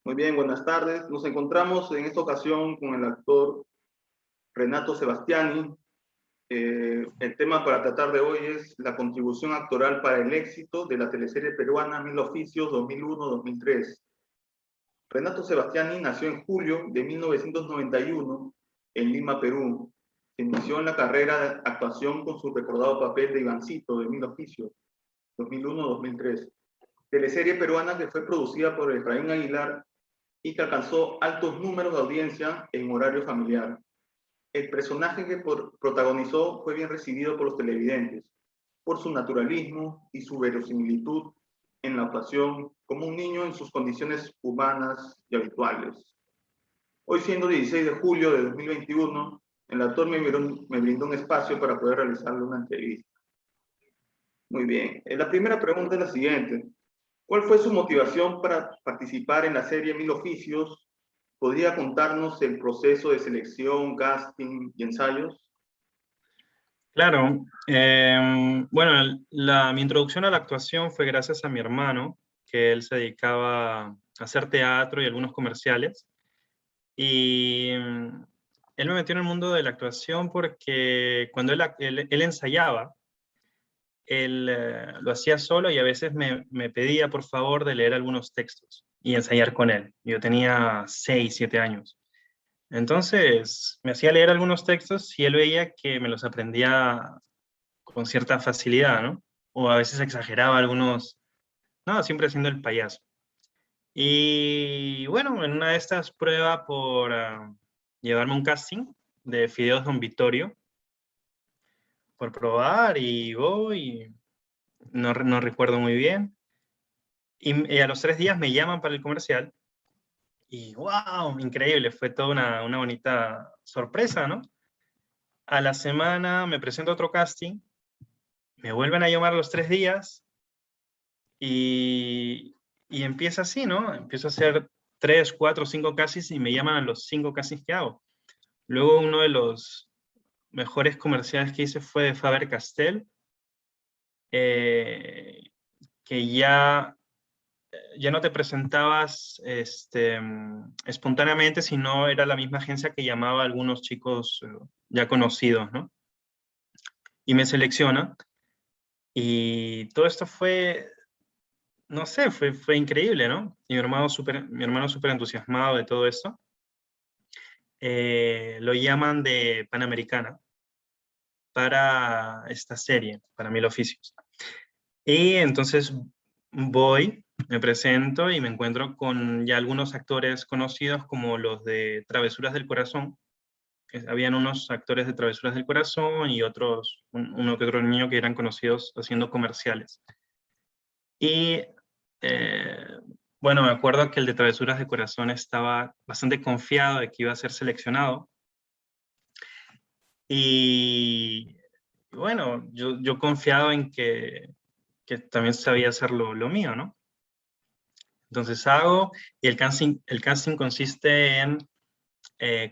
Muy bien, buenas tardes. Nos encontramos en esta ocasión con el actor Renato Sebastiani. El tema para tratar de hoy es la contribución actoral para el éxito de la teleserie peruana Mil Oficios 2001-2003. Renato Sebastiani nació en julio de 1991 en Lima, Perú. Se inició en la carrera de actuación con su recordado papel de Ivancito de Mil Oficios 2001-2003. Teleserie peruana que fue producida por Efraín Aguilar y que alcanzó altos números de audiencia en horario familiar. El personaje que protagonizó fue bien recibido por los televidentes, por su naturalismo y su verosimilitud en la actuación como un niño en sus condiciones humanas y habituales. Hoy, siendo 16 de julio de 2021, el actor me brindó un espacio para poder realizarle una entrevista. Muy bien. La primera pregunta es la siguiente. ¿Cuál fue su motivación para participar en la serie Mil Oficios? ¿Podría contarnos el proceso de selección, casting y ensayos? Claro, bueno, mi introducción a la actuación fue gracias a mi hermano, que él se dedicaba a hacer teatro y algunos comerciales. Y él me metió en el mundo de la actuación porque cuando él ensayaba, él lo hacía solo y a veces me pedía por favor de leer algunos textos y ensayar con él. Yo tenía 6, 7 años. Entonces me hacía leer algunos textos y él veía que me los aprendía con cierta facilidad, ¿no? O a veces exageraba algunos, no, siempre haciendo el payaso. Y bueno, en una de estas prueba por llevarme a un casting de Fideos Don Vittorio, por probar y voy, no recuerdo muy bien. Y a los 3 días me llaman para el comercial y wow, increíble, fue toda una bonita sorpresa, ¿no? A la semana me presento a otro casting, me vuelven a llamar a los 3 días y empieza así, ¿no? Empiezo a hacer 3, 4, 5 castings y me llaman a los 5 castings que hago. Luego uno de los mejores comerciales que hice fue de Faber-Castell, que ya no te presentabas espontáneamente, sino era la misma agencia que llamaba a algunos chicos ya conocidos, ¿no? Y me selecciona. Y todo esto fue, no sé, fue increíble, ¿no? Y mi hermano súper entusiasmado de todo esto. Lo llaman de Panamericana para esta serie, para Mil Oficios. Y entonces voy, me presento y me encuentro con ya algunos actores conocidos como los de Travesuras del Corazón. Habían unos actores de Travesuras del Corazón y otros, uno que otro niño que eran conocidos haciendo comerciales. Y bueno, me acuerdo que el de Travesuras del Corazón estaba bastante confiado de que iba a ser seleccionado. Y bueno, yo confiado en que también sabía hacer lo mío, ¿no? Entonces hago, y el casting consiste en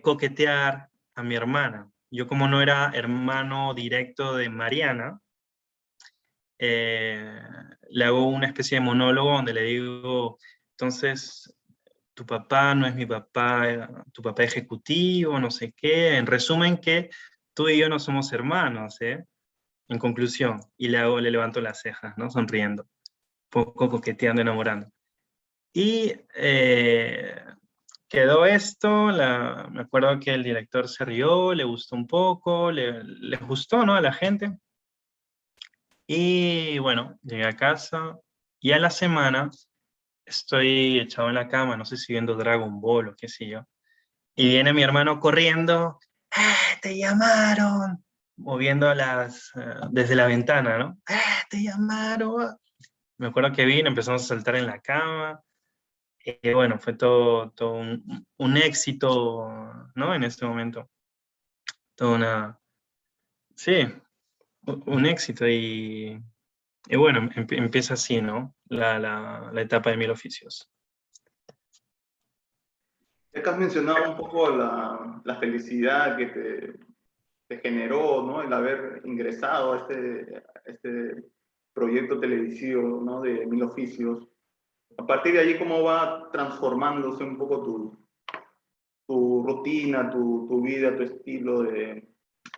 coquetear a mi hermana. Yo como no era hermano directo de Mariana, eh, le hago una especie de monólogo donde le digo, entonces, tu papá no es mi papá, tu papá ejecutivo, no sé qué. En resumen, que tú y yo no somos hermanos, ¿eh? En conclusión, y le levanto las cejas, ¿no? Sonriendo, poco coqueteando, enamorando. Y quedó esto, me acuerdo que el director se rió, le gustó un poco, le gustó, ¿no? A la gente. Y bueno, llegué a casa y a la semana estoy echado en la cama, no sé si viendo Dragon Ball o qué sé yo. Y viene mi hermano corriendo, ¡ah, te llamaron! Moviendo desde la ventana, ¿no? ¡Ah, te llamaron! Me acuerdo que vino, empezamos a saltar en la cama. Y bueno, fue todo un éxito, ¿no? En ese momento. Toda una, sí, un éxito. Y bueno, empieza así, ¿no? La etapa de Mil Oficios. Ya que has mencionado un poco la felicidad que te generó, ¿no? El haber ingresado a este proyecto televisivo, ¿no? De Mil Oficios. a partir de allí, ¿cómo va transformándose un poco tu rutina, tu vida, tu estilo de,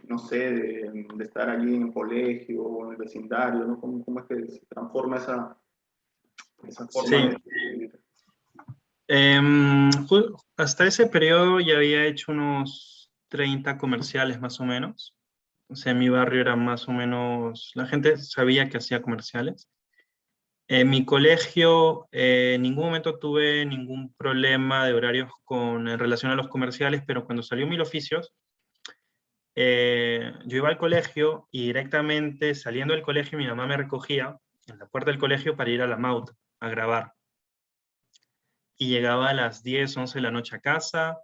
no sé, de estar allí en el colegio o en el vecindario, ¿no? ¿Cómo es que se transforma esa forma Sí. de vivir? Hasta ese periodo ya había hecho unos 30 comerciales más o menos. O sea, en mi barrio era más o menos, la gente sabía que hacía comerciales. En mi colegio, en ningún momento tuve ningún problema de horarios en relación a los comerciales, pero cuando salió Mil Oficios, yo iba al colegio y directamente saliendo del colegio mi mamá me recogía en la puerta del colegio para ir a la MAUT a grabar. Y llegaba a las 10, 11 de la noche a casa,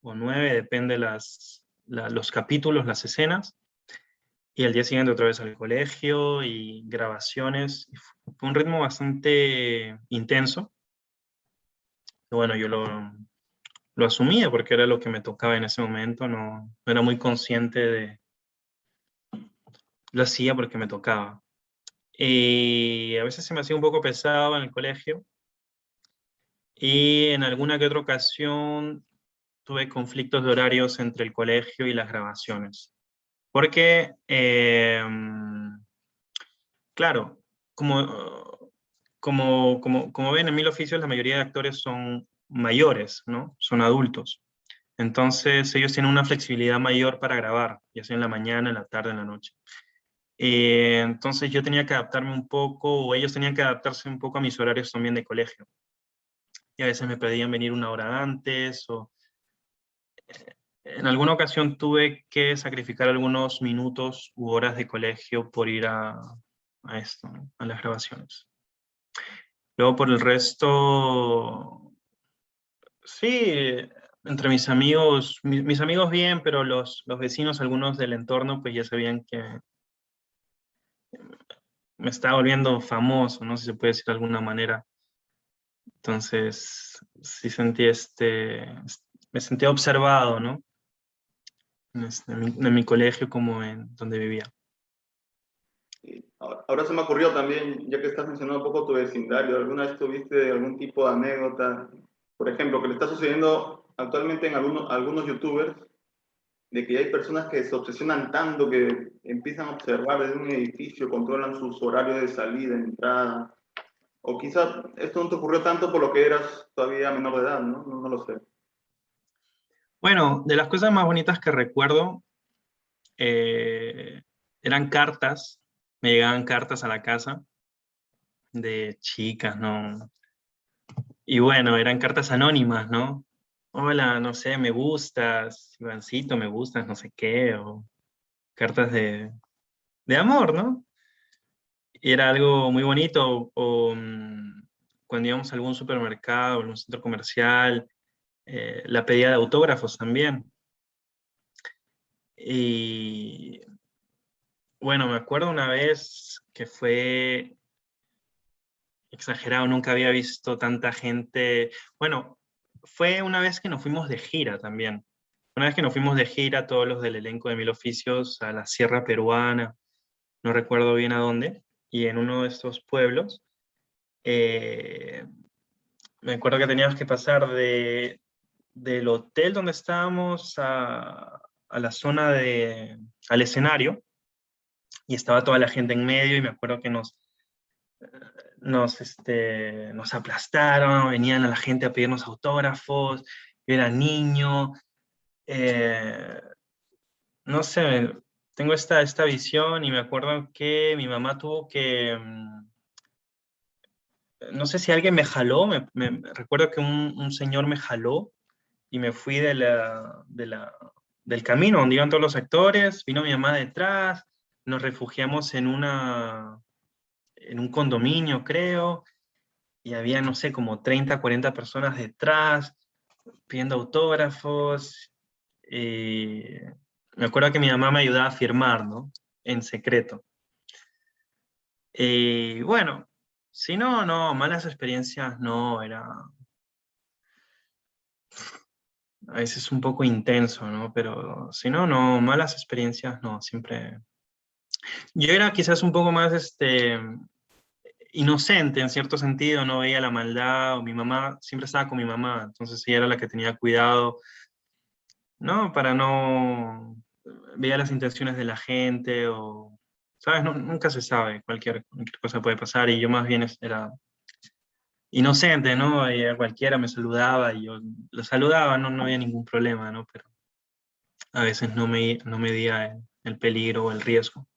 o 9, depende los capítulos, las escenas, y al día siguiente otra vez al colegio y grabaciones. Y fue un ritmo bastante intenso. Y bueno, yo lo asumía porque era lo que me tocaba en ese momento, no era muy consciente de, lo hacía porque me tocaba. Y a veces se me hacía un poco pesado en el colegio, y en alguna que otra ocasión tuve conflictos de horarios entre el colegio y las grabaciones. Porque, claro, como ven en Mil Oficios, la mayoría de actores son mayores, ¿no? Son adultos. Entonces ellos tienen una flexibilidad mayor para grabar, ya sea en la mañana, en la tarde, en la noche. Entonces yo tenía que adaptarme un poco, o ellos tenían que adaptarse un poco a mis horarios también de colegio. Y a veces me pedían venir una hora antes, o en alguna ocasión tuve que sacrificar algunos minutos u horas de colegio por ir a esto, ¿no? A las grabaciones. Luego por el resto, sí, entre mis amigos, mis amigos bien, pero los vecinos, algunos del entorno, pues ya sabían que me estaba volviendo famoso, no sé si se puede decir de alguna manera. Entonces, sí sentí me sentía observado, ¿no? En mi colegio como en donde vivía. Y ahora se me ocurrió también, ya que estás mencionando un poco tu vecindario, ¿alguna vez tuviste algún tipo de anécdota, por ejemplo, que le está sucediendo actualmente en algunos youtubers, de que hay personas que se obsesionan tanto que empiezan a observar desde un edificio, controlan sus horarios de salida, entrada, o quizá esto no te ocurrió tanto por lo que eras todavía menor de edad, ¿no? No lo sé. Bueno, de las cosas más bonitas que recuerdo, eh, eran cartas, me llegaban cartas a la casa de chicas, ¿no? Y bueno, eran cartas anónimas, ¿no? Hola, no sé, me gustas, Ivancito, me gustas, no sé qué, o cartas de amor, ¿no? Y era algo muy bonito, o cuando íbamos a algún supermercado, o algún centro comercial, la pedida de autógrafos también. Y bueno, me acuerdo una vez que fue exagerado, nunca había visto tanta gente. Bueno, fue una vez que nos fuimos de gira también. Una vez que nos fuimos de gira, todos los del elenco de Mil Oficios, a la Sierra Peruana, no recuerdo bien a dónde, y en uno de estos pueblos, eh, me acuerdo que teníamos que pasar del hotel donde estábamos a la zona al escenario, y estaba toda la gente en medio, y me acuerdo que nos aplastaron, venían a la gente a pedirnos autógrafos, yo era niño, eh, no sé, tengo esta visión, y me acuerdo que mi mamá tuvo que, no sé si alguien me jaló, recuerdo que un señor me jaló y me fui del camino donde iban todos los actores, vino mi mamá detrás, nos refugiamos en un condominio, creo, y había, no sé, como 30, 40 personas detrás pidiendo autógrafos. Y me acuerdo que mi mamá me ayudaba a firmar, ¿no? En secreto. Y bueno, si no, no, malas experiencias no, era a veces un poco intenso, ¿no? Pero si no, no, malas experiencias no, siempre. Yo era quizás un poco más inocente en cierto sentido, no veía la maldad, o mi mamá, siempre estaba con mi mamá, entonces ella era la que tenía cuidado, ¿no? Para no veía las intenciones de la gente, o, ¿sabes? Nunca se sabe, cualquier cosa puede pasar, y yo más bien era inocente, ¿no? Y a cualquiera me saludaba, y yo lo saludaba, no había ningún problema, ¿no? Pero a veces no medía el peligro o el riesgo.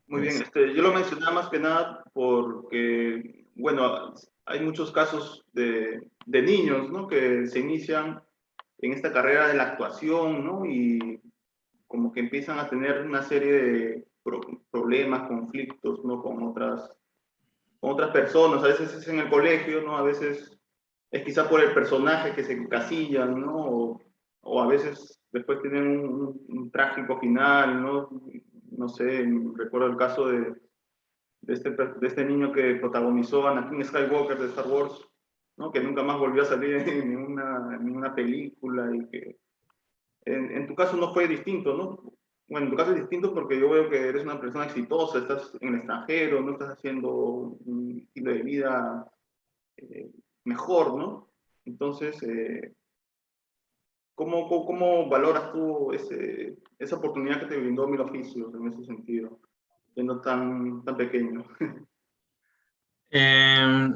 Muy bien, yo lo mencionaba más que nada porque, bueno, hay muchos casos de niños, ¿no? Que se inician en esta carrera de la actuación, ¿no? Y como que empiezan a tener una serie de problemas, conflictos, ¿no? Con otras personas, a veces es en el colegio, ¿no? A veces es quizá por el personaje que se encasillan, ¿no? O a veces después tienen un trágico final, ¿no? No sé, recuerdo el caso de este niño que protagonizó a Anakin Skywalker de Star Wars, ¿no? Que nunca más volvió a salir en ninguna película y que en tu caso no fue distinto, ¿no? Bueno, en tu caso es distinto porque yo veo que eres una persona exitosa, estás en el extranjero, no estás haciendo un estilo de vida eh, mejor, ¿no? Entonces, ¿cómo valoras tú esa oportunidad que te brindó Mil Oficios en ese sentido, siendo tan pequeño? Eh,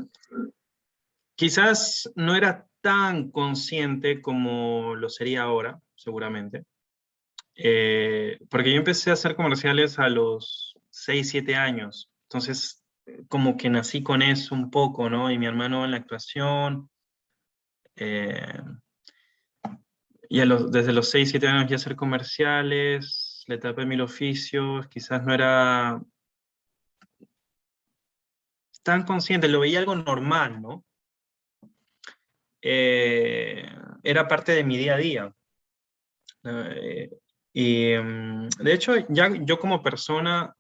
Quizás no era tan consciente como lo sería ahora, seguramente. Porque yo empecé a hacer comerciales a los 6 7 años. Entonces, como que nací con eso un poco, ¿no? Y mi hermano en la actuación. eh, y desde los 6 7 años ya hacer comerciales, la etapa de Mil Oficios, quizás no era tan consciente, lo veía algo normal, ¿no? Eh, Era parte de mi día a día. Eh, de hecho, ya yo como persona,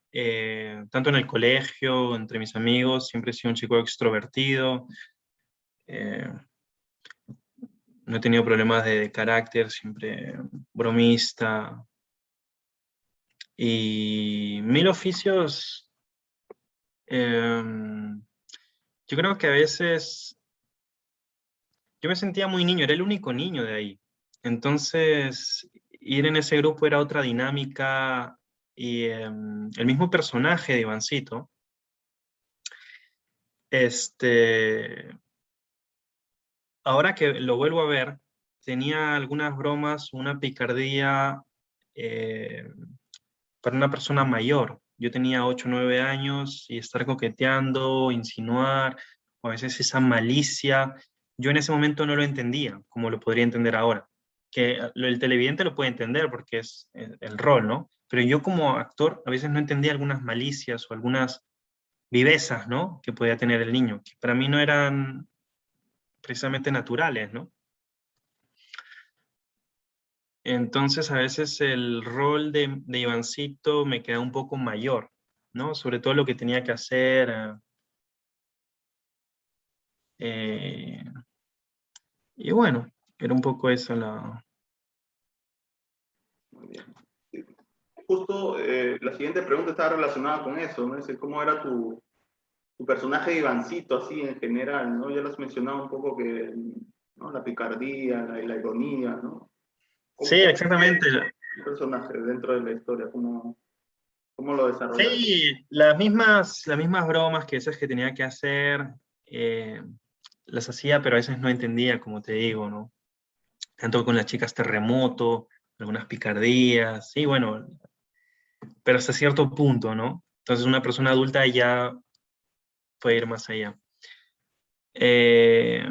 tanto en el colegio, entre mis amigos, siempre he sido un chico extrovertido. eh, no he tenido problemas de carácter, siempre bromista. Y Mil Oficios, eh, yo creo que a veces yo me sentía muy niño, era el único niño de ahí. Entonces, ir en ese grupo era otra dinámica y el mismo personaje de Ivancito, este, ahora que lo vuelvo a ver, tenía algunas bromas, una picardía eh, para una persona mayor. Yo tenía 8 o 9 años y estar coqueteando, insinuar, o a veces esa malicia, yo en ese momento no lo entendía, como lo podría entender ahora. Que el televidente lo puede entender porque es el rol, ¿no? Pero yo como actor a veces no entendía algunas malicias o algunas vivezas, ¿no? Que podía tener el niño, que para mí no eran precisamente naturales, ¿no? Entonces a veces el rol de Ivancito me queda un poco mayor, ¿no? Sobre todo lo que tenía que hacer. Eh, y bueno, era un poco eso la... Muy bien. Justo la siguiente pregunta está relacionada con eso, ¿no? Es decir, ¿cómo era tu personaje de Ivancito, así en general, ¿no? Ya lo has mencionado un poco que, ¿no? La picardía, la ironía, ¿no? Sí, ¿Cómo fue exactamente. el personaje dentro de la historia? ¿Cómo lo desarrollaste? Sí, las mismas bromas que esas que tenía que hacer, eh, las hacía, pero a veces no entendía, como te digo, ¿no? Tanto con las chicas terremoto, algunas picardías, sí, bueno, pero hasta cierto punto, ¿no? Entonces una persona adulta ya puede ir más allá. Eh,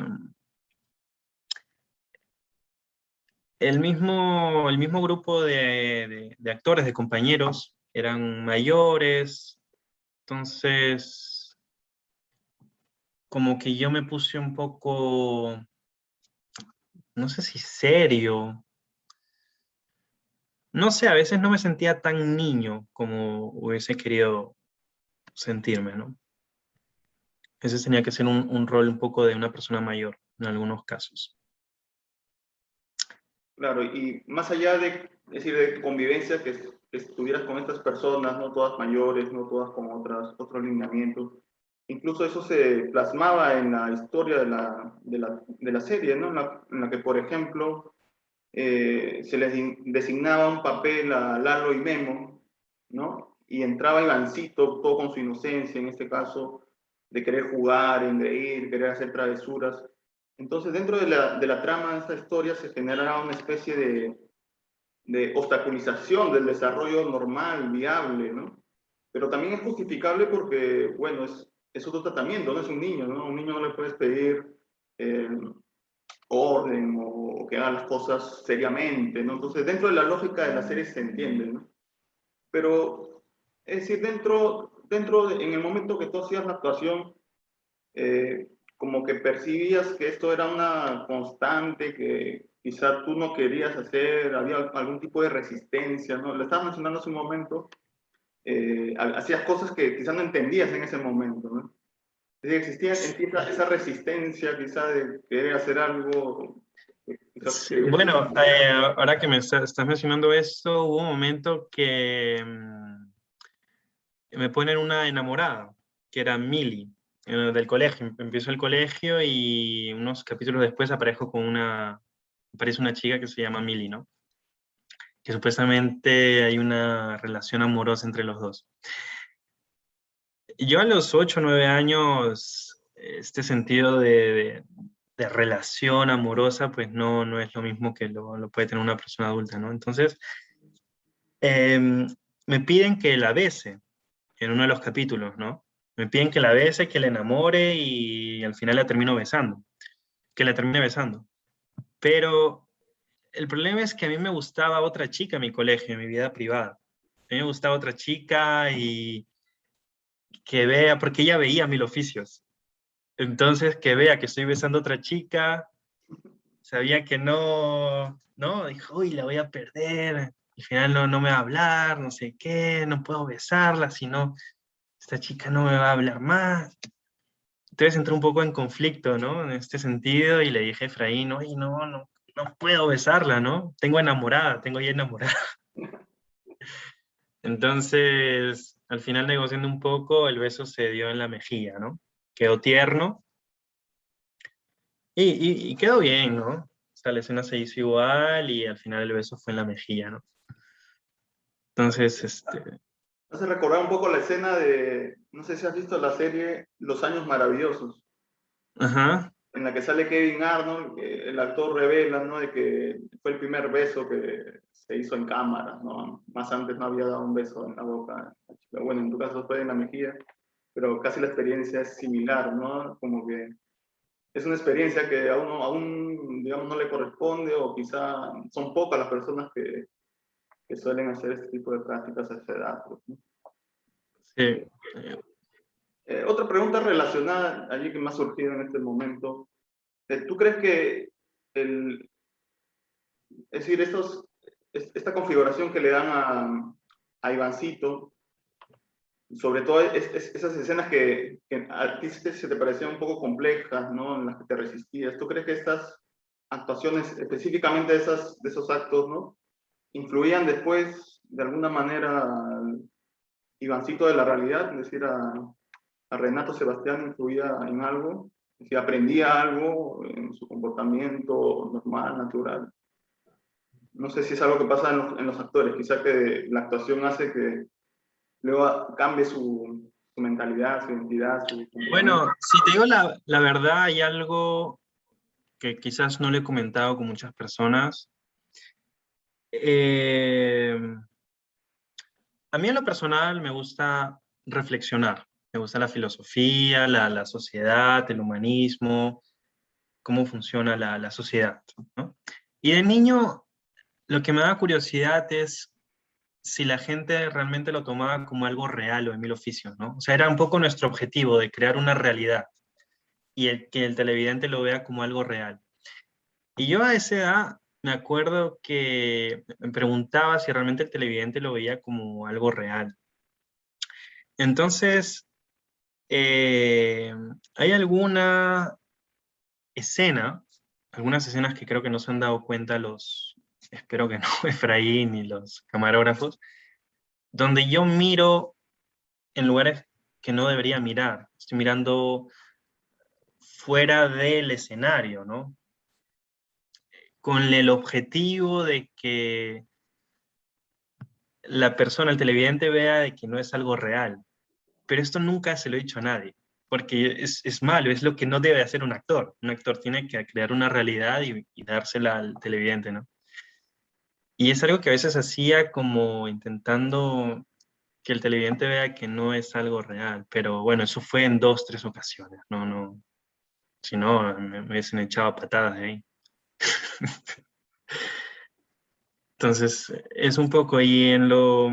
el mismo grupo de actores, de compañeros, eran mayores, entonces como que yo me puse un poco, no sé si serio, no sé, a veces no me sentía tan niño como hubiese querido sentirme, ¿no? Ese tenía que ser un rol un poco de una persona mayor en algunos casos. Claro, y más allá de, es decir, de convivencia, que es estuvieras con estas personas, no todas mayores, no todas con otros lineamientos. Incluso eso se plasmaba en la historia de la serie, ¿no? En la que, por ejemplo, se les designaba un papel a Lalo y Memo, ¿no? Y entraba Ivancito, todo con su inocencia, en este caso, de querer jugar, engreír, querer hacer travesuras. Entonces, dentro de la trama de esta historia se generaba una especie de obstaculización del desarrollo normal, viable, ¿no? Pero también es justificable porque, bueno, es otro tratamiento, no es un niño, ¿no? A un niño no le puedes pedir eh, orden o que haga las cosas seriamente, ¿no? Entonces, dentro de la lógica de la serie se entiende, ¿no? Pero, es decir, en el momento que tú hacías la actuación, como que percibías que esto era una constante que quizá tú no querías hacer, había algún tipo de resistencia, ¿no? Lo estabas mencionando hace un momento, hacías cosas que quizá no entendías en ese momento, ¿no? Es decir, existía esa resistencia quizá de querer hacer algo. Sí, bueno, ahora que estás mencionando esto, hubo un momento que me ponen una enamorada, que era Millie, del colegio. Empiezo el colegio y unos capítulos después aparece una chica que se llama Millie, ¿no? Que supuestamente hay una relación amorosa entre los dos. Yo a los 8 o 9 años, este sentido de relación amorosa, pues no es lo mismo que lo puede tener una persona adulta, ¿no? Entonces, me piden que la bese en uno de los capítulos, ¿no? Me piden que la bese, que la enamore y al final la termino besando, que la termine besando. Pero el problema es que a mí me gustaba otra chica en mi colegio, en mi vida privada. A mí me gustaba otra chica y que vea, porque ella veía mil oficios. Entonces, que vea que estoy besando a otra chica, sabía que no, dijo, uy, la voy a perder, al final no me va a hablar, no sé qué, no puedo besarla, si no, esta chica no me va a hablar más. Entonces entré un poco en conflicto, ¿no? En este sentido, y le dije a Efraín, oye, no puedo besarla, ¿no? Tengo ya enamorada. Entonces, al final negociando un poco, el beso se dio en la mejilla, ¿no? Quedó tierno y quedó bien, ¿no? O sea, la escena se hizo igual y al final el beso fue en la mejilla, ¿no? Entonces, Hace recordar un poco la escena de, no sé si has visto la serie Los Años Maravillosos, ajá, en la que sale Kevin Arnold, que el actor revela, ¿no? De que fue el primer beso que se hizo en cámara, ¿no? Más antes no había dado un beso en la boca. Bueno, en tu caso fue en la mejilla, pero casi la experiencia es similar, ¿no? Como que es una experiencia que a uno aún, digamos, no le corresponde o quizá son pocas las personas que suelen hacer este tipo de prácticas a esa edad, pues, ¿no? sí. Otra pregunta relacionada allí que me ha surgido en este momento. ¿Tú crees que es decir, esta configuración que le dan a Ivancito, sobre todo esas escenas que a ti se te parecían un poco complejas, ¿no? En las que te resistías, ¿tú crees que estas actuaciones, específicamente de esos actos, ¿no? Influían después, de alguna manera, al Ivancito de la realidad? Es decir, a Renato Sebastián influía en algo, si aprendía algo en su comportamiento normal, natural. No sé si es algo que pasa en los actores, quizá que la actuación hace que luego cambie su mentalidad, su identidad, su comportamiento. Bueno, si te digo la verdad, hay algo que quizás no le he comentado con muchas personas. Eh, a mí en lo personal me gusta reflexionar, me gusta la filosofía, la sociedad, el humanismo, cómo funciona la sociedad, ¿no? Y de niño lo que me da curiosidad es si la gente realmente lo tomaba como algo real o en mil oficios, ¿no? O sea, era un poco nuestro objetivo de crear una realidad y que el televidente lo vea como algo real. Y yo a esa edad me acuerdo que me preguntaba si realmente el televidente lo veía como algo real. Entonces, eh, hay escena, algunas escenas que creo que no se han dado cuenta espero que no, Efraín y los camarógrafos, donde yo miro en lugares que no debería mirar. Estoy mirando fuera del escenario, ¿no? Con el objetivo de que la persona, el televidente, vea de que no es algo real. Pero esto nunca se lo he dicho a nadie, porque es malo, es lo que no debe hacer un actor. Un actor tiene que crear una realidad y dársela al televidente, ¿no? Y es algo que a veces hacía como intentando que el televidente vea que no es algo real, pero bueno, eso fue en 2, 3 ocasiones, no, si no me hubiesen echado patadas de ahí. Entonces, es un poco ahí en lo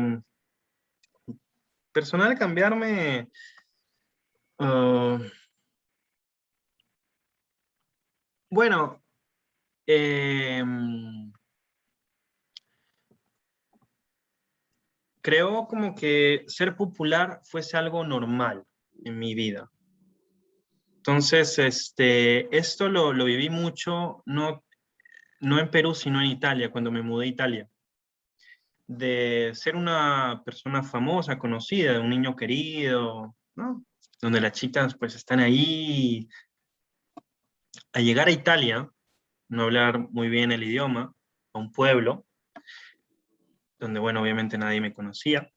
personal cambiarme. ah, bueno, creo como que ser popular fuese algo normal en mi vida. Entonces, esto lo viví mucho, no en Perú, sino en Italia, cuando me mudé a Italia. De ser una persona famosa, conocida, un niño querido, ¿no? Donde las chicas pues están ahí. A llegar a Italia, no hablar muy bien el idioma, a un pueblo, donde, bueno, obviamente nadie me conocía,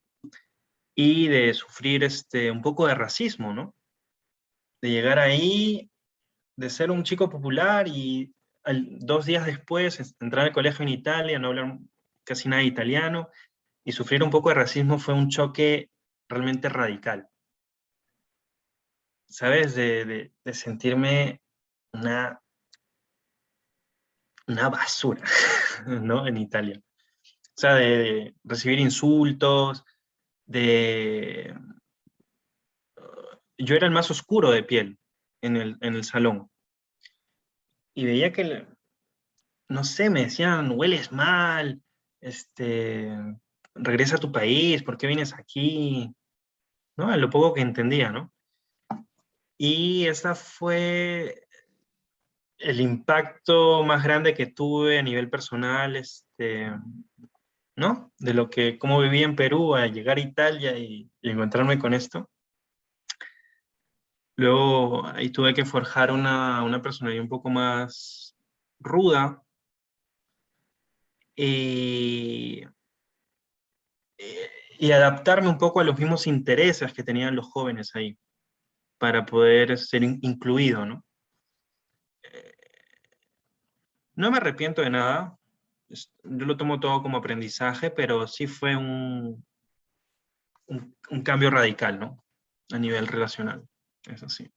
y de sufrir un poco de racismo, ¿no? De llegar ahí, de ser un chico popular y 2 días después entrar al colegio en Italia, no hablar casi nada de italiano, y sufrir un poco de racismo fue un choque realmente radical. ¿Sabes? De sentirme una, una basura, ¿no? En Italia. O sea, de recibir insultos, de... Yo era el más oscuro de piel en el salón. Y veía que, no sé, me decían, hueles mal, este, regresa a tu país, ¿por qué vienes aquí? ¿No? A lo poco que entendía, ¿no? Y esa fue el impacto más grande que tuve a nivel personal, ¿no? De lo que, cómo viví en Perú a llegar a Italia y encontrarme con esto. Luego ahí tuve que forjar una personalidad un poco más ruda y, y adaptarme un poco a los mismos intereses que tenían los jóvenes ahí, para poder ser incluido, ¿no? No me arrepiento de nada, yo lo tomo todo como aprendizaje, pero sí fue un cambio radical, ¿no? A nivel relacional, eso sí.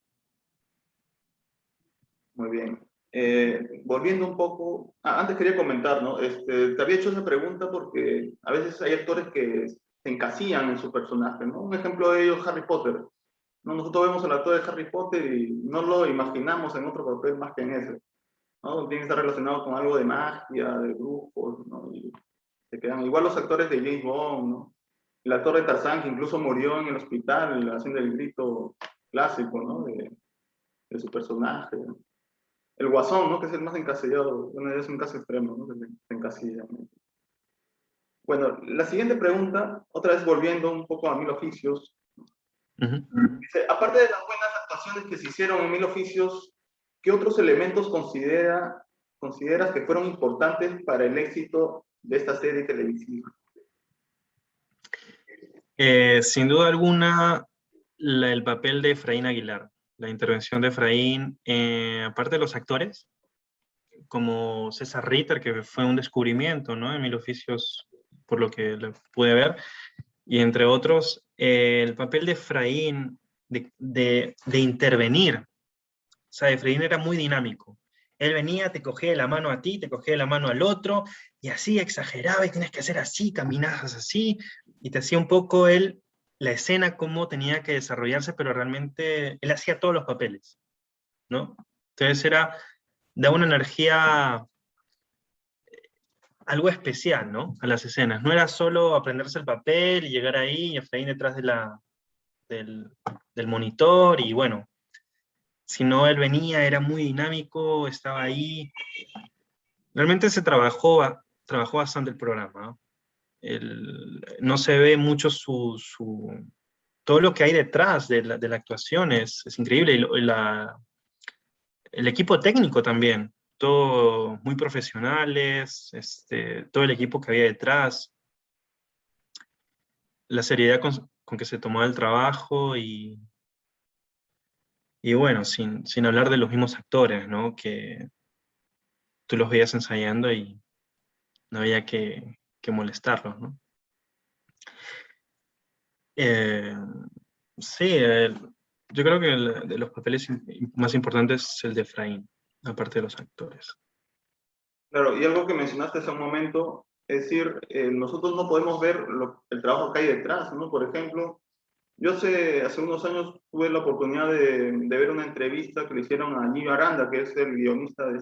Muy bien. Volviendo un poco, antes quería comentar, ¿no? Te había hecho esa pregunta porque a veces hay actores que se encasillan en su personaje, ¿no? Un ejemplo de ello es Harry Potter, ¿no? Nosotros vemos al actor de Harry Potter y no lo imaginamos en otro papel más que en ese, ¿no? Tiene que estar relacionado con algo de magia, de brujos, ¿no? Y se quedan. Igual los actores de James Bond, ¿no? El actor de Tarzán, que incluso murió en el hospital haciendo el grito clásico, ¿no? De su personaje, ¿no? El Guasón, ¿no? Que es el más encasillado. Bueno, es un caso extremo, ¿no? Que se encasilla, ¿no? Bueno, la siguiente pregunta, otra vez volviendo un poco a Mil Oficios. Ujú. Dice, aparte de las buenas actuaciones que se hicieron en Mil Oficios, ¿qué otros elementos consideras que fueron importantes para el éxito de esta serie televisiva? Sin duda alguna, el papel de Efraín Aguilar, la intervención de Efraín, aparte de los actores, como César Ritter, que fue un descubrimiento, ¿no? En Mil Oficios, por lo que pude ver, y entre otros, el papel de Efraín, de intervenir. O sea, Efraín era muy dinámico. Él venía, te cogía de la mano a ti, te cogía de la mano al otro, y así exageraba, y tienes que hacer así, caminabas así, y te hacía un poco él, la escena, cómo tenía que desarrollarse, pero realmente él hacía todos los papeles, ¿no? Entonces daba una energía, algo especial, ¿no? A las escenas. No era solo aprenderse el papel y llegar ahí y Efraín detrás del, del monitor y bueno, sino él venía, era muy dinámico, estaba ahí. Realmente se trabajó bastante el programa, ¿no? no se ve mucho todo lo que hay detrás de la actuación, es increíble. El equipo técnico también, todo muy profesionales, todo el equipo que había detrás, la seriedad con que se tomaba el trabajo y bueno, sin hablar de los mismos actores, ¿no? Que tú los veías ensayando y no había que molestarlos, ¿no? Eh, sí, yo creo que de los papeles más importantes es el de Efraín, aparte de los actores. Claro, y algo que mencionaste hace un momento, es decir, nosotros no podemos ver el trabajo que hay detrás, ¿no? Por ejemplo, yo hace unos años tuve la oportunidad de ver una entrevista que le hicieron a Gillo Aranda, que es el guionista de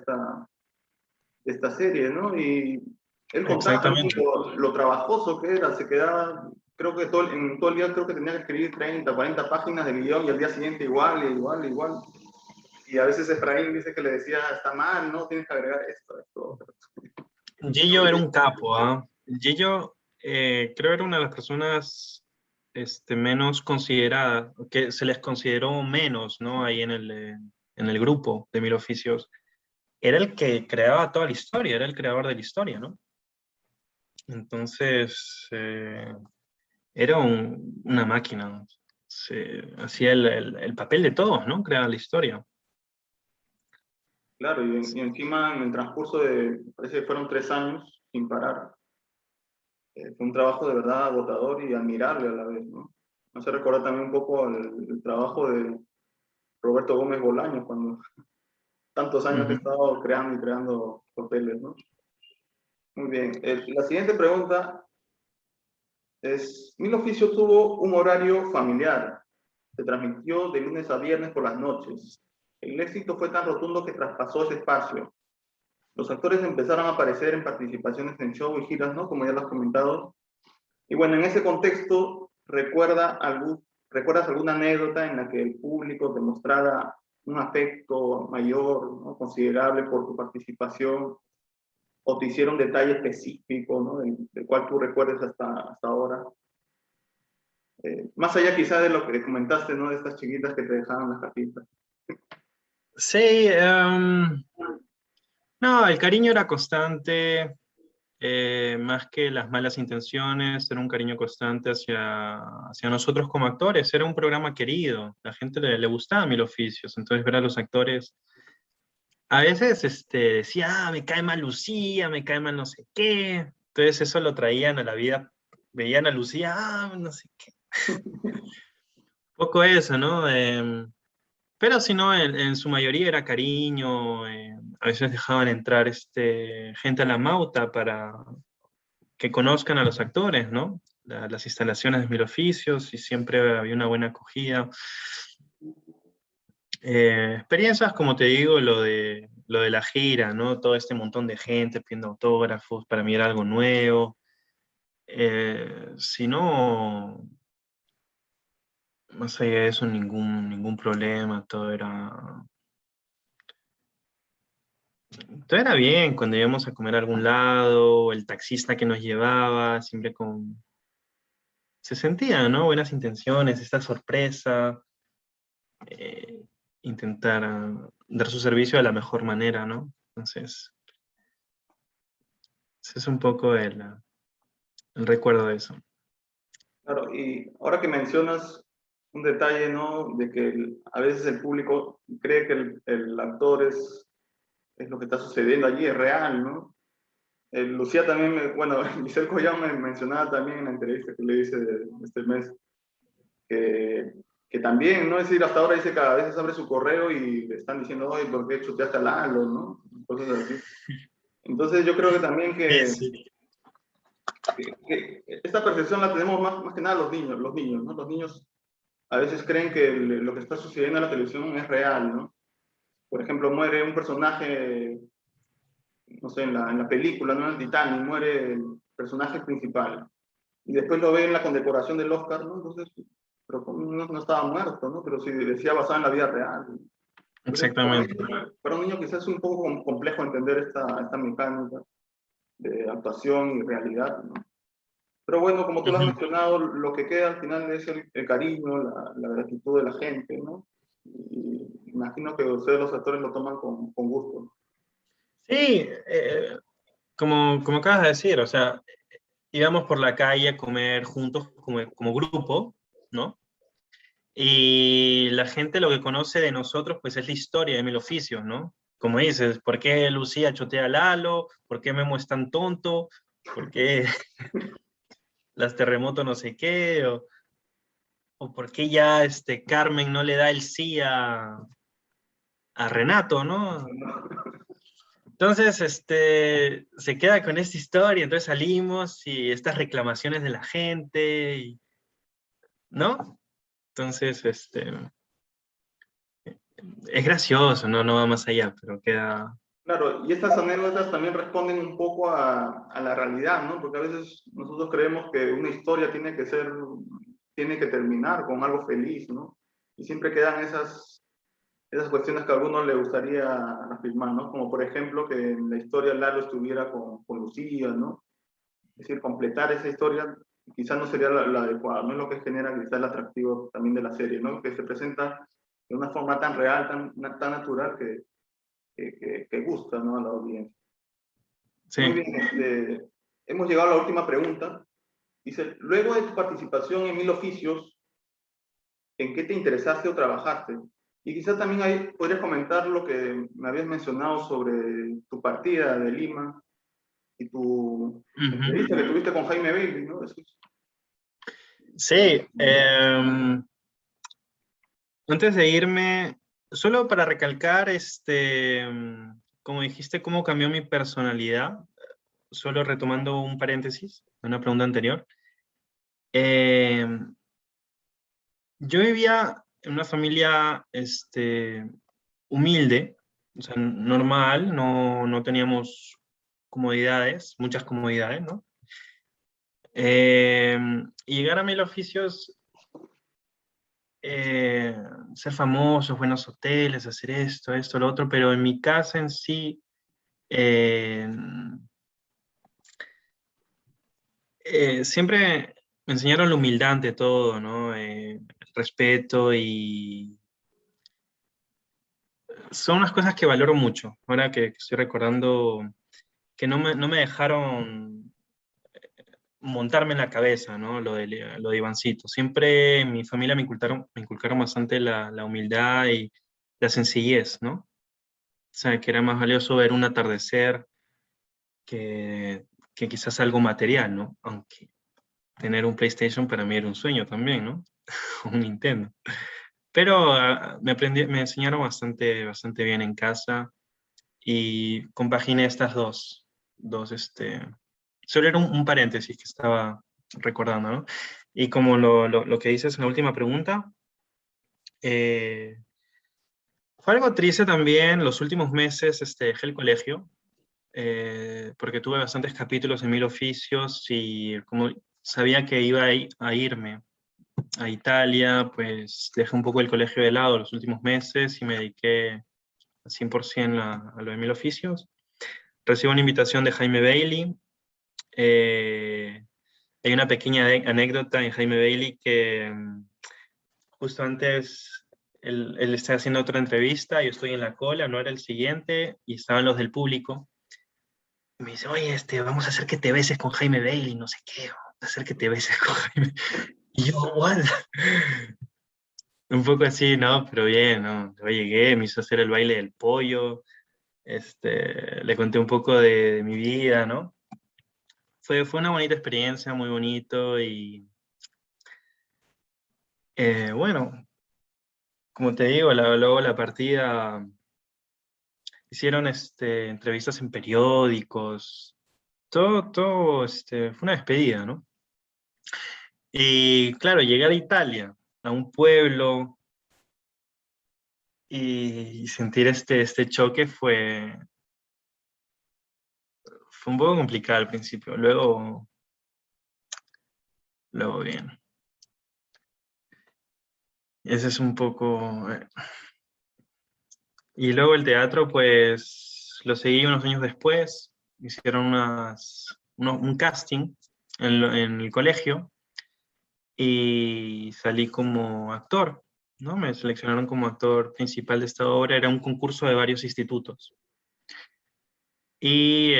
esta serie, ¿no? Y él contaba también Exactamente. lo trabajoso que era, se quedaba, creo que en todo el día creo que tenía que escribir 30, 40 páginas de guión y al día siguiente igual, igual, igual. Y a veces Efraín dice que le decía, está mal, ¿no? Tienes que agregar esto. Gillo era un capo, ¿ah? Gillo creo era una de las personas menos consideradas, que se les consideró menos, ¿no? Ahí en el grupo de Mil Oficios. Era el que creaba toda la historia, era el creador de la historia, ¿no? Entonces, era una máquina. Hacía el papel de todos, ¿no? Creaba la historia. Claro, y encima en el transcurso de, parece que fueron 3 años sin parar. Fue un trabajo de verdad agotador y admirable a la vez, ¿no? Me hace recordar también un poco el trabajo de Roberto Gómez Bolaños, cuando tantos años que he Ujú. estado creando y creando papeles, ¿no? Muy bien. La siguiente pregunta es, Mil Oficios tuvo un horario familiar. Se transmitió de lunes a viernes por las noches. El éxito fue tan rotundo que traspasó ese espacio. Los actores empezaron a aparecer en participaciones en show y giras, ¿no? Como ya lo has comentado. Y bueno, en ese contexto, ¿recuerdas alguna anécdota en la que el público te mostrara un afecto mayor, ¿no? Considerable por tu participación, o te hicieron detalle específico, ¿no? Del cual tú recuerdes hasta ahora? Más allá quizá de lo que comentaste, ¿no? De estas chiquitas que te dejaban las capitas. Sí, no, el cariño era constante, más que las malas intenciones, era un cariño constante hacia nosotros como actores, era un programa querido, la gente le gustaba Mil Oficios, entonces ver a los actores, a veces decía, me cae mal Lucía, me cae mal no sé qué, entonces eso lo traían a la vida, veían a Lucía, no sé qué, poco eso, ¿no? Pero si no, en su mayoría era cariño, a veces dejaban entrar gente a la Mauta para que conozcan a los actores, ¿no? Las instalaciones de Mil Oficios y siempre había una buena acogida. Experiencias, como te digo, lo de la gira, ¿no? Todo este montón de gente pidiendo autógrafos, para mí era algo nuevo. Si no, más allá de eso, ningún problema, todo era bien cuando íbamos a comer a algún lado, el taxista que nos llevaba, siempre se sentía, ¿no? Buenas intenciones, esta sorpresa, eh, intentar dar su servicio de la mejor manera, ¿no? Entonces, ese es un poco el recuerdo de eso. Claro, y ahora que mencionas un detalle, ¿no? De que a veces el público cree que el actor es lo que está sucediendo allí, es real, ¿no? Lucía también, bueno, Giselle Collado me mencionaba también en la entrevista que le hice de este mes, que, que también, ¿no? Es decir, hasta ahora dice que a veces abre su correo y le están diciendo, oye, ¿por qué chuteaste a Lalo, no? Cosas así. Entonces yo creo que también Sí, sí. que esta percepción la tenemos más que nada los niños, ¿no? Los niños a veces creen que lo que está sucediendo en la televisión es real, ¿no? Por ejemplo, muere un personaje, no sé, en la película, ¿no? En el Titanic, muere el personaje principal. Y después lo ve en la condecoración del Oscar, ¿no? Entonces, pero no estaba muerto, ¿no? Pero sí decía basado en la vida real. Entonces, Exactamente. para un niño quizás es un poco complejo entender esta mecánica de actuación y realidad, ¿no? Pero bueno, como tú lo has Ujú. mencionado, lo que queda al final es el cariño, la gratitud de la gente, ¿no? Y imagino que ustedes los actores lo toman con gusto. Sí, como acabas de decir, o sea, íbamos por la calle a comer juntos como grupo, ¿no? Y la gente lo que conoce de nosotros, pues es la historia de Mil Oficios, ¿no? Como dices, ¿por qué Lucía chotea a Lalo? ¿Por qué Memo es tan tonto? ¿Por qué las terremotos no sé qué? O por qué ya Carmen no le da el sí a Renato, ¿no? Entonces, se queda con esta historia, entonces salimos y estas reclamaciones de la gente, ¿no? Entonces, es gracioso, ¿no? No va más allá, pero queda... Claro, y estas anécdotas también responden un poco a la realidad, ¿no? Porque a veces nosotros creemos que una historia tiene que terminar con algo feliz, ¿no? Y siempre quedan esas cuestiones que a algunos le gustaría afirmar, ¿no? Como por ejemplo que en la historia Lalo estuviera con Lucía, ¿no? Es decir, completar esa historia quizás no sería la adecuada, no es lo que genera quizás el atractivo también de la serie, ¿no? Que se presenta de una forma tan real, tan natural que gusta, ¿no? A la audiencia. Muy Sí. bien, hemos llegado a la última pregunta. Dice, luego de tu participación en Mil Oficios, ¿en qué te interesaste o trabajaste? Y quizás también ahí podrías comentar lo que me habías mencionado sobre tu partida de Lima y tu entrevista que Ujú. tuviste con Jaime Bailey, ¿no? Sí, antes de irme, solo para recalcar, como dijiste, cómo cambió mi personalidad, solo retomando un paréntesis, una pregunta anterior. Eh, yo vivía en una familia humilde, o sea, normal, no teníamos comodidades, muchas comodidades, ¿no? Y llegar a Mil Oficios, eh, ser famosos, buenos hoteles, hacer esto, lo otro, pero en mi casa en sí, eh, siempre me enseñaron la humildad ante todo, ¿no? El respeto y son unas cosas que valoro mucho. Ahora que estoy recordando que no me dejaron montarme en la cabeza, ¿no? Lo de Ivancito. Siempre en mi familia me inculcaron bastante la humildad y la sencillez, ¿no? O sea, que era más valioso ver un atardecer que quizás algo material, ¿no? Aunque tener un PlayStation para mí era un sueño también, ¿no? Un Nintendo. Pero me enseñaron bastante bien en casa y compaginé estas dos. Solo era un paréntesis que estaba recordando, ¿no? Y como lo que dices en la última pregunta, eh, fue algo triste también, los últimos meses dejé el colegio, porque tuve bastantes capítulos en Mil Oficios y como sabía que iba a irme a Italia, pues dejé un poco el colegio de lado los últimos meses y me dediqué al 100% a lo de Mil Oficios. Recibo una invitación de Jaime Bailey. eh, Hay una pequeña anécdota en Jaime Bailey que justo antes él está haciendo otra entrevista, yo estoy en la cola, no era el siguiente, y estaban los del público. Y me dice, oye, vamos a hacer que te beses con Jaime Bailey, no sé qué, vamos a hacer que te beses con Jaime. Y yo, what? Un poco así, ¿no? Pero bien, ¿no? Yo llegué, me hizo hacer el baile del pollo, le conté un poco de mi vida, ¿no? Fue una bonita experiencia, muy bonito y bueno, como te digo, luego la partida hicieron entrevistas en periódicos, todo, fue una despedida, ¿no? Y claro, llegar a Italia, a un pueblo, y sentir este choque fue un poco complicado al principio, luego bien. Ese es un poco... Y luego el teatro, pues lo seguí unos años después, hicieron un casting en el colegio y salí como actor, ¿no? Me seleccionaron como actor principal de esta obra. Era un concurso de varios institutos. Y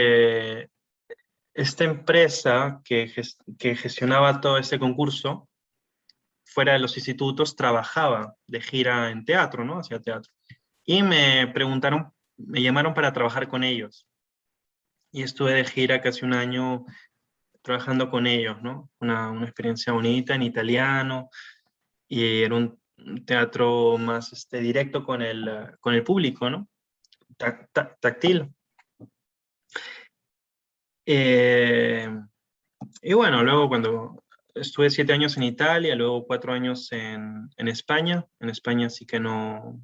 esta empresa que gestionaba todo este concurso, fuera de los institutos, trabajaba de gira en teatro, ¿no? Hacía teatro. Y me llamaron para trabajar con ellos. Y estuve de gira casi un año trabajando con ellos, ¿no? Una experiencia bonita en italiano, y era un teatro más directo con el público, ¿no? Táctil. Eh, y bueno, luego cuando estuve 7 años en Italia, luego 4 años en España. En España sí que no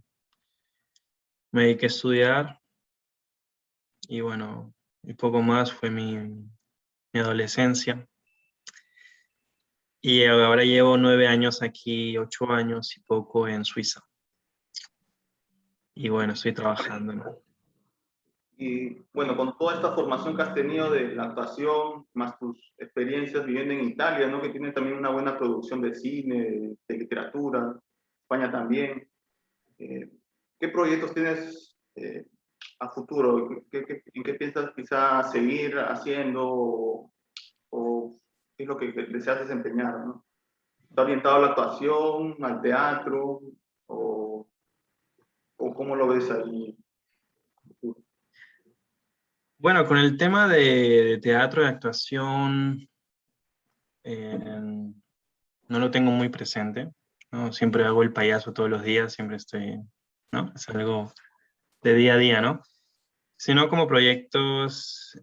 me dediqué a estudiar, y bueno, y poco más fue mi adolescencia. Y ahora llevo 9 años aquí, 8 años y poco en Suiza. Y bueno, estoy trabajando, ¿no? Y bueno, con toda esta formación que has tenido de la actuación, más tus experiencias viviendo en Italia, ¿no? Que tiene también una buena producción de cine, de literatura, España también. Eh, ¿Qué proyectos tienes a futuro? ¿En qué piensas quizá seguir haciendo o qué es lo que deseas desempeñar, ¿no? ¿Está orientado a la actuación, al teatro o cómo lo ves ahí? Bueno, con el tema de teatro, de actuación, no lo tengo muy presente, ¿no? Siempre hago el payaso todos los días, siempre estoy, ¿no? Es algo de día a día, ¿no? Sino como proyectos,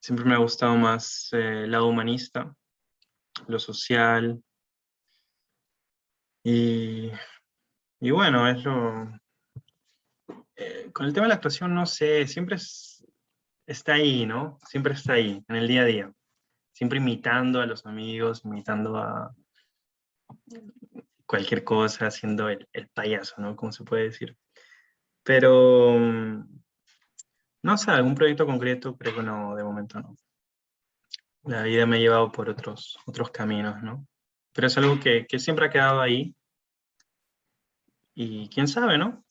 siempre me ha gustado más el lado humanista, lo social, y, y bueno, con el tema de la actuación, no sé, está ahí, ¿no? Siempre está ahí, en el día a día. Siempre imitando a los amigos, imitando a cualquier cosa, haciendo el payaso, ¿no? Como se puede decir. Pero, no sé, algún proyecto concreto, creo que no, de momento no. La vida me ha llevado por otros caminos, ¿no? Pero es algo que siempre ha quedado ahí, y quién sabe, ¿no?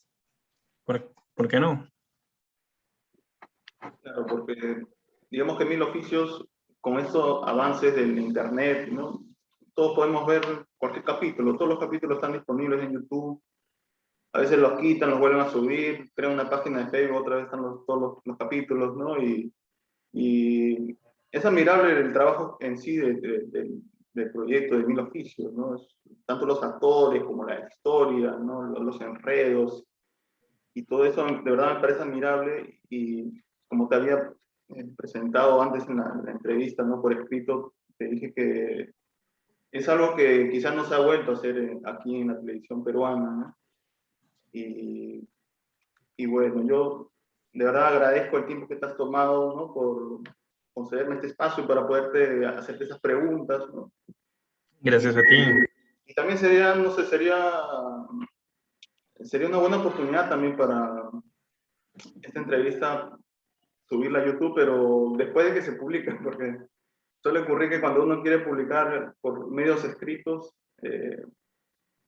¿Por qué no? Claro, porque digamos que Mil Oficios, con estos avances del internet, ¿no? Todos podemos ver cualquier capítulo, todos los capítulos están disponibles en YouTube, a veces los quitan, los vuelven a subir, crean una página de Facebook, otra vez están todos los capítulos, ¿no? Y es admirable el trabajo en sí del proyecto de Mil Oficios, ¿no? Tanto los actores como la historia, ¿no? Los enredos, y todo eso de verdad me parece admirable, y como te había presentado antes en la entrevista, ¿no? Por escrito, te dije que es algo que quizás no se ha vuelto a hacer aquí en la televisión peruana, ¿no? Y, y bueno, yo de verdad agradezco el tiempo que te has tomado, ¿no? Por concederme este espacio para poderte hacerte esas preguntas, ¿no? Y, Gracias a ti. y también sería, no sé, sería una buena oportunidad también para esta entrevista subirla a YouTube, pero después de que se publique, porque suele ocurrir que cuando uno quiere publicar por medios escritos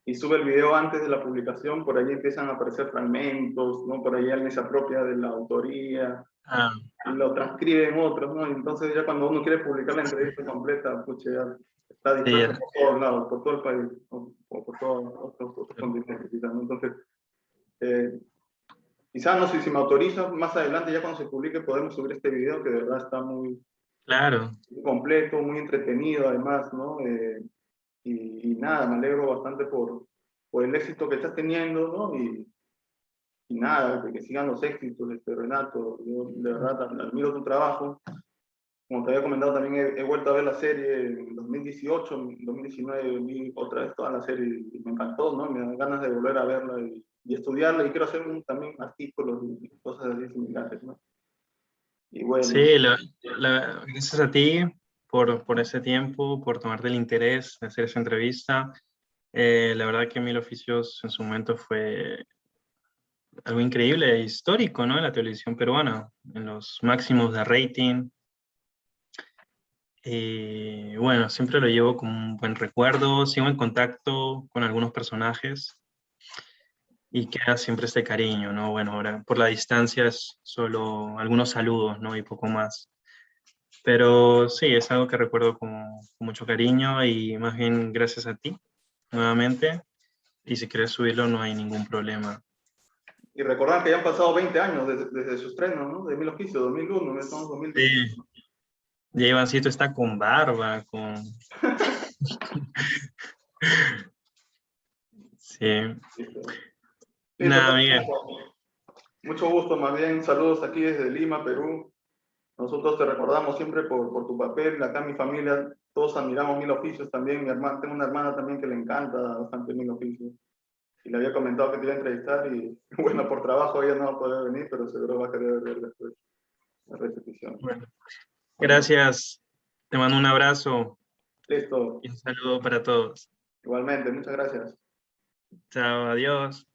y sube el video antes de la publicación, por ahí empiezan a aparecer fragmentos, ¿no? Por ahí alguien se apropia de la autoría Ah, y lo transcriben otros, ¿no? Y entonces ya cuando uno quiere publicar la entrevista completa, pucha, ya está sí, disperso por todos lados, por todo el país, o por todos otros continentes, quizás, ¿no? Entonces, eh, quizás, no sé si me autorizas, más adelante, ya cuando se publique, podemos subir este video que de verdad está muy claro. completo, muy entretenido además, ¿no? Y nada, me alegro bastante por el éxito que estás teniendo, ¿no? Y nada, que sigan los éxitos, Renato. Yo de verdad admiro tu trabajo. Como te había comentado, también he vuelto a ver la serie en 2018, en 2019 vi otra vez toda la serie y me encantó, ¿no? Me dan ganas de volver a verla y estudiarla, y quiero hacer también artículos y cosas así similares, ¿no? Y bueno, Sí, gracias a ti por ese tiempo, por tomarte el interés de hacer esa entrevista. La verdad que Mil Oficios en su momento fue algo increíble e histórico, ¿no? En la televisión peruana, en los máximos de rating. Y bueno, siempre lo llevo como un buen recuerdo, sigo en contacto con algunos personajes y queda siempre este cariño, ¿no? Bueno, ahora por la distancia es solo algunos saludos, ¿no? Y poco más. Pero sí, es algo que recuerdo con mucho cariño y más bien gracias a ti, nuevamente. Y si quieres subirlo no hay ningún problema. Y recordar que ya han pasado 20 años desde su estreno, ¿no? De Mil Oficios, 2001, estamos en 2020. Sí, ya Ivancito está con barba, con... Sí. Listo. Listo, Nada, Miguel. mucho gusto, más bien, saludos aquí desde Lima, Perú. Nosotros te recordamos siempre por tu papel, acá mi familia, todos admiramos Mil Oficios también, mi hermana, tengo una hermana también que le encanta bastante Mil Oficios. Y le había comentado que te iba a entrevistar y bueno, por trabajo ella no va a poder venir, pero seguro va a querer ver después la repetición. Bueno, Bueno, gracias. Te mando un abrazo listo. y un saludo para todos. Igualmente, muchas gracias. Chao, adiós.